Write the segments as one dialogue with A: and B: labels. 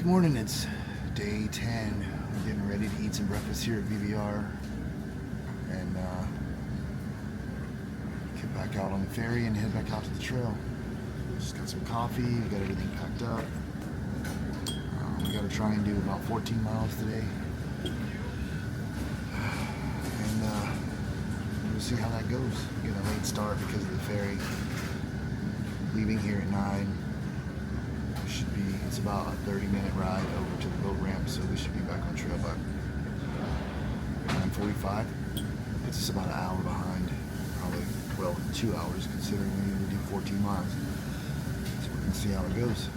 A: Good morning, it's day 10. I'm getting ready to eat some breakfast here at VBR and get back out on the ferry and head back out to the trail. Just got some coffee, we got everything packed up. We got to try and do about 14 miles today. And we'll see how that goes. We get a late start because of the ferry. Leaving here at 9. It's about a 30-minute ride over to the boat ramp, so we should be back on trail by 9:45. It's just about an hour behind, probably, well, 2 hours considering we need to do 14 miles. So we're gonna see how it goes.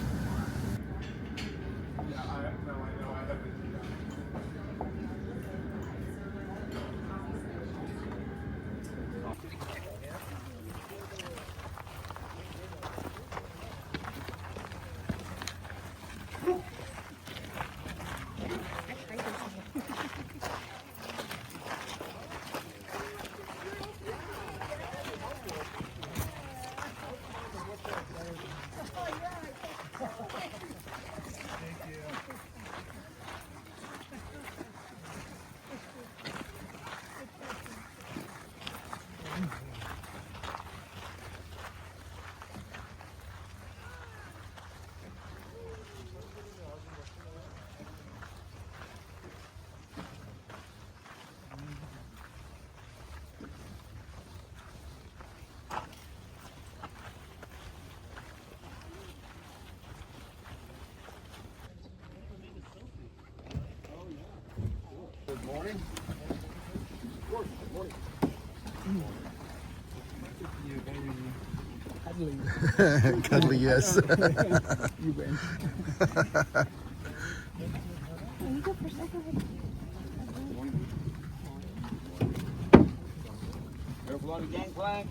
A: Good morning. Good morning. Cuddly. Cuddly, yes.
B: You win.
C: Careful on the gangplank.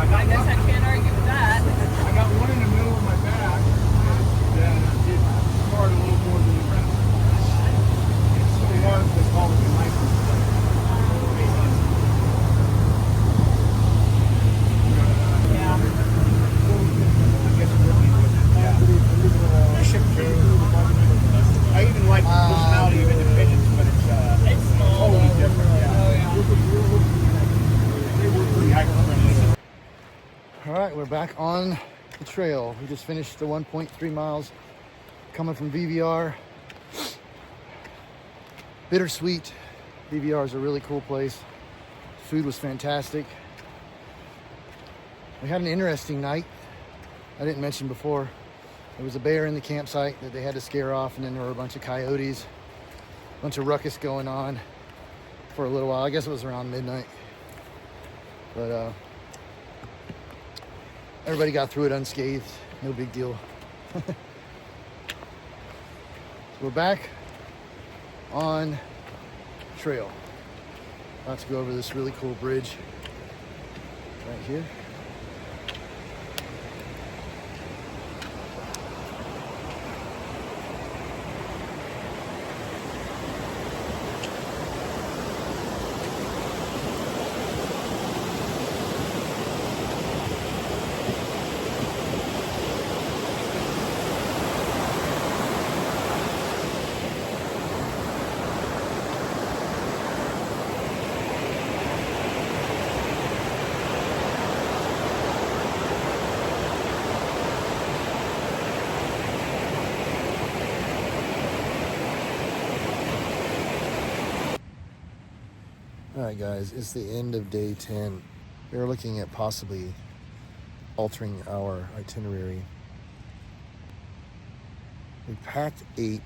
D: I guess I can't argue with that.
C: I got one in the middle of my back, and it smarted a little more than the rest. It's so hard to call it a license plate. I even like the personality of independence, but it's totally different.
A: All right, we're back on the trail. We just finished the 1.3 miles coming from VBR. Bittersweet. VBR is a really cool place. Food was fantastic. We had an interesting night. I didn't mention before, there was a bear in the campsite that they had to scare off, and then there were a bunch of coyotes, a bunch of ruckus going on for a little while. I guess it was around midnight. But everybody got through it unscathed. No big deal. So we're back on trail. About to go over this really cool bridge right here. Alright guys, it's the end of day 10. We're looking at possibly altering our itinerary. We packed 8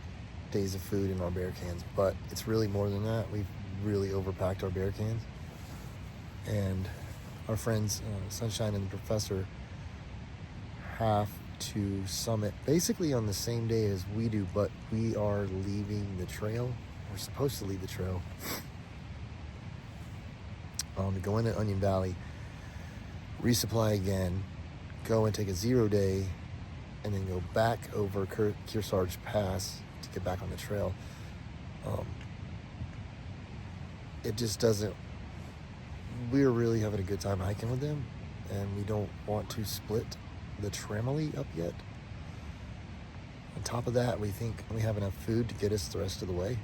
A: days of food in our bear cans, but it's really more than that. We've really overpacked our bear cans. And our friends, Sunshine and the Professor, have to summit basically on the same day as we do, but we are leaving the trail. We're supposed to leave the trail to go into Onion Valley resupply again, go and take a 0 day, and then go back over Kearsarge Pass to get back on the trail. It just doesn't. We're really having a good time hiking with them, and we don't want to split the tramily up yet. On top of that, we think we have enough food to get us the rest of the way.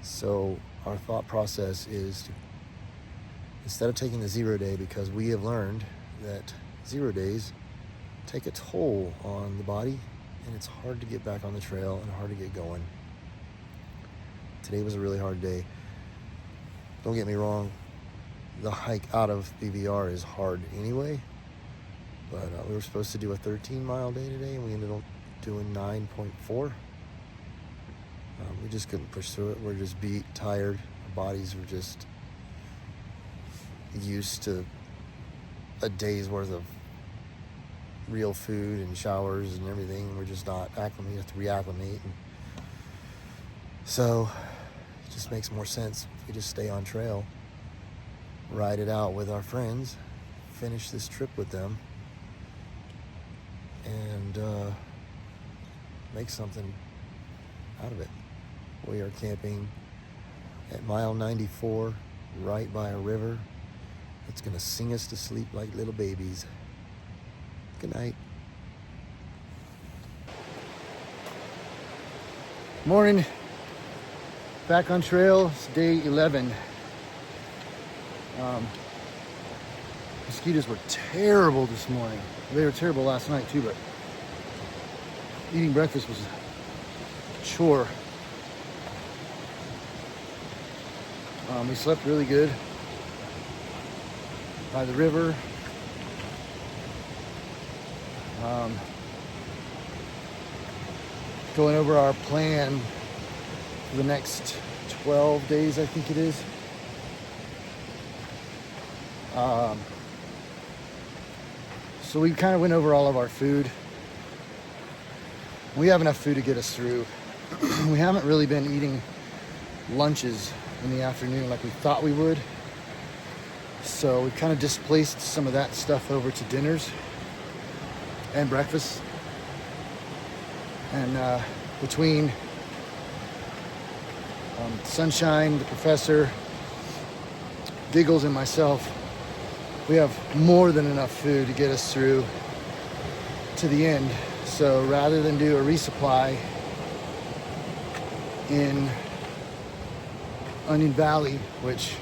A: So our thought process is to, instead of taking the 0 day, because we have learned that 0 days take a toll on the body, and it's hard to get back on the trail and hard to get going. Today was a really hard day. Don't get me wrong, the hike out of BVR is hard anyway, but we were supposed to do a 13-mile day today, and we ended up doing 9.4. We just couldn't push through it. We're just beat, tired. Our bodies were just used to a day's worth of real food and showers and everything. We're just not acclimated. We have to reacclimate. And so it just makes more sense if we just stay on trail, ride it out with our friends, finish this trip with them, and make something out of it. We are camping at mile 94, right by a river. It's gonna sing us to sleep like little babies. Good night. Morning. Back on trail. It's day 11. Mosquitoes were terrible this morning. They were terrible last night too, but eating breakfast was a chore. We slept really good by the river. Going over our plan for the next 12 days, I think it is. So we kind of went over all of our food. We have enough food to get us through. We haven't really been eating lunches in the afternoon like we thought we would. So we kind of displaced some of that stuff over to dinners and breakfast. And between Sunshine, the professor, Giggles, and myself, we have more than enough food to get us through to the end. So rather than do a resupply in Onion Valley, which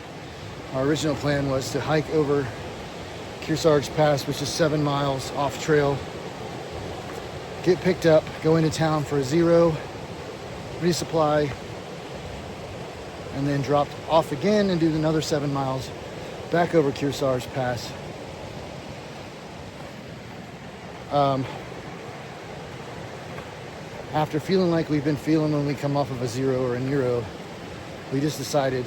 A: our original plan was to hike over Kearsarge Pass, which is 7 miles off trail, get picked up, go into town for a 0, resupply, and then dropped off again and do another 7 miles back over Kearsarge Pass. After feeling like we've been feeling when we come off of a 0 or a Nero, we just decided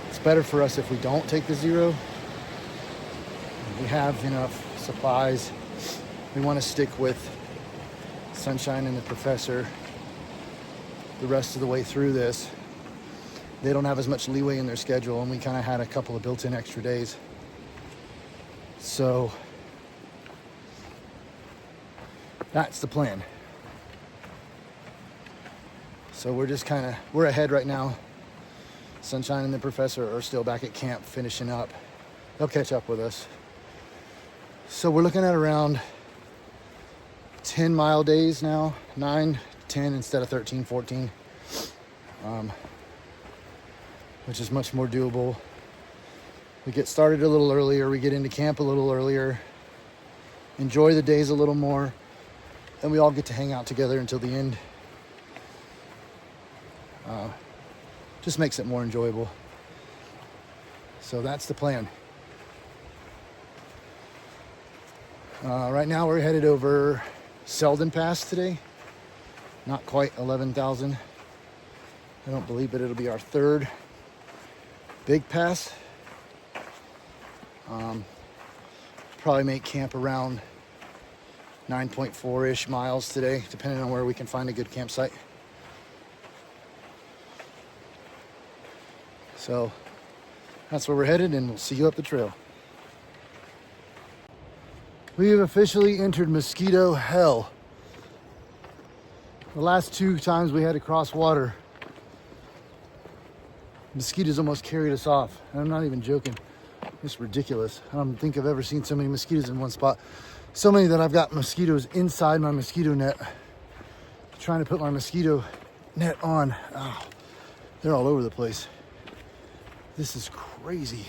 A: it's better for us if we don't take the 0. We have enough supplies. We want to stick with Sunshine and the professor the rest of the way through this. They don't have as much leeway in their schedule, and we kind of had a couple of built-in extra days. So that's the plan. So we're ahead right now. Sunshine and the professor are still back at camp finishing up. They'll catch up with us. So we're looking at around 10-mile days now, 9, 10 instead of 13, 14, which is much more doable. We get started a little earlier, we get into camp a little earlier, enjoy the days a little more, and we all get to hang out together until the end. Just makes it more enjoyable. So that's the plan. Right now we're headed over Selden Pass today. Not quite 11,000. I don't believe, but it'll be our 3rd big pass. Probably make camp around 9.4-ish miles today, depending on where we can find a good campsite. So that's where we're headed, and we'll see you up the trail. We have officially entered mosquito hell. The last 2 times we had to cross water, mosquitoes almost carried us off. And I'm not even joking. It's ridiculous. I don't think I've ever seen so many mosquitoes in one spot. So many that I've got mosquitoes inside my mosquito net. Trying to put my mosquito net on. Oh, they're all over the place. This is crazy.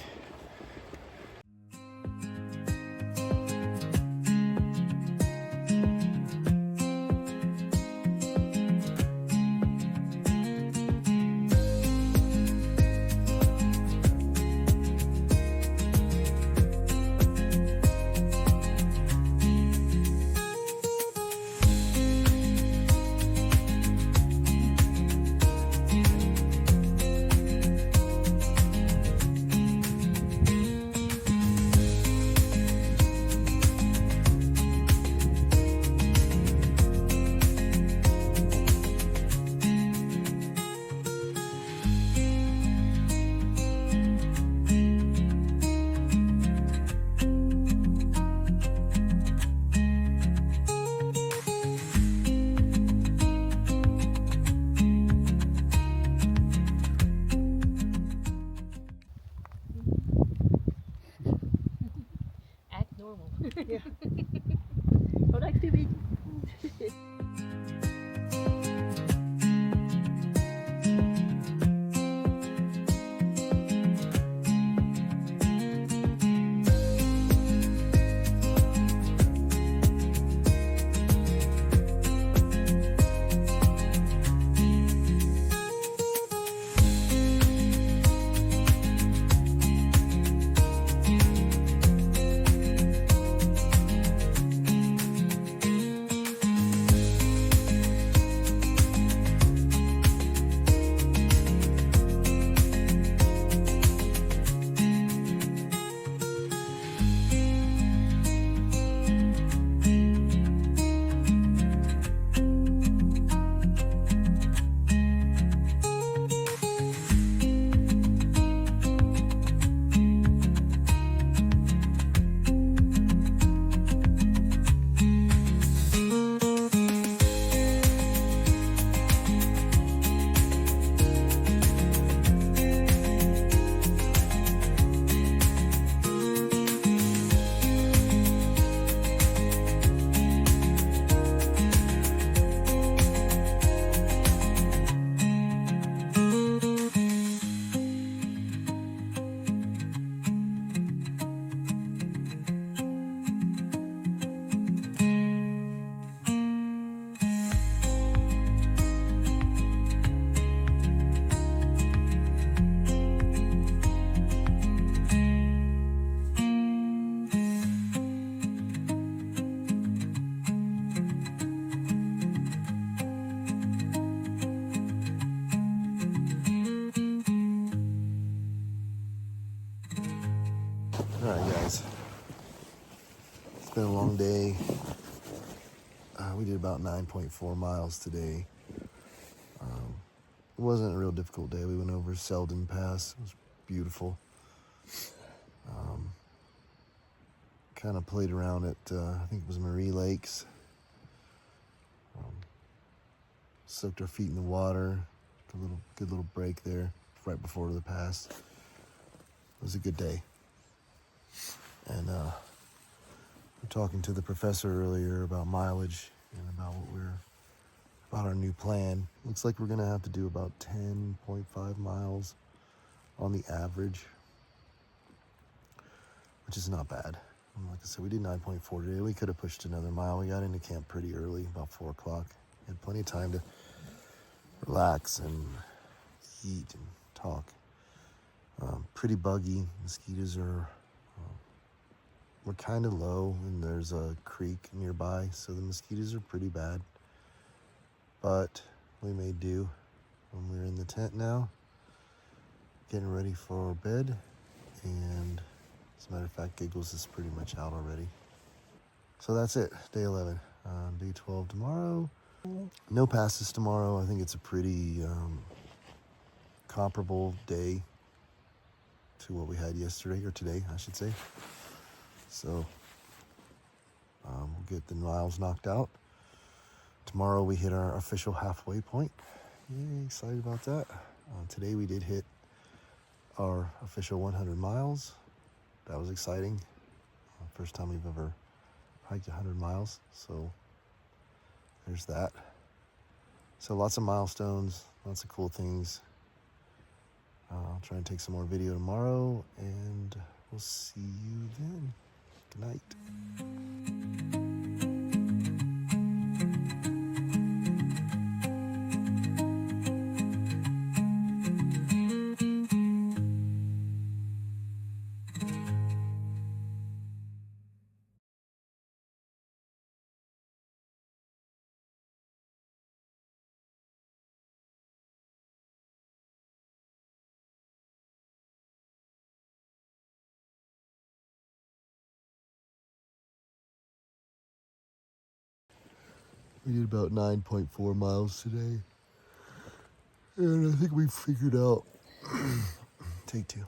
B: Act normal. Ja. Oder activity.
A: Alright guys, it's been a long day. We did about 9.4 miles today. It wasn't a real difficult day. We went over Selden Pass. It was beautiful. Kind of played around at, I think it was Muir Lakes. Soaked our feet in the water. Good little break there right before the pass. It was a good day. And we're talking to the professor earlier about mileage and about our new plan. Looks like we're gonna have to do about 10.5 miles on the average, which is not bad. And like I said, we did 9.4 today. We could have pushed another mile. We got into camp pretty early, about 4 o'clock. Had plenty of time to relax and eat and talk. Pretty buggy. Mosquitoes are we're kind of low, and there's a creek nearby, so the mosquitoes are pretty bad. But we made do. We're in the tent now, getting ready for bed, and as a matter of fact, Giggles is pretty much out already. So that's it, day 11. Day 12 tomorrow. No passes tomorrow. I think it's a pretty comparable day to what we had yesterday, or today, I should say. So We'll get the miles knocked out. Tomorrow we hit our official halfway point. Yay, excited about that. Today we did hit our official 100 miles. That was exciting. First time we've ever hiked 100 miles. So there's that. So lots of milestones, lots of cool things. I'll try and take some more video tomorrow, and we'll see you then. Good night. We did about 9.4 miles today. And I think we figured out... Take two.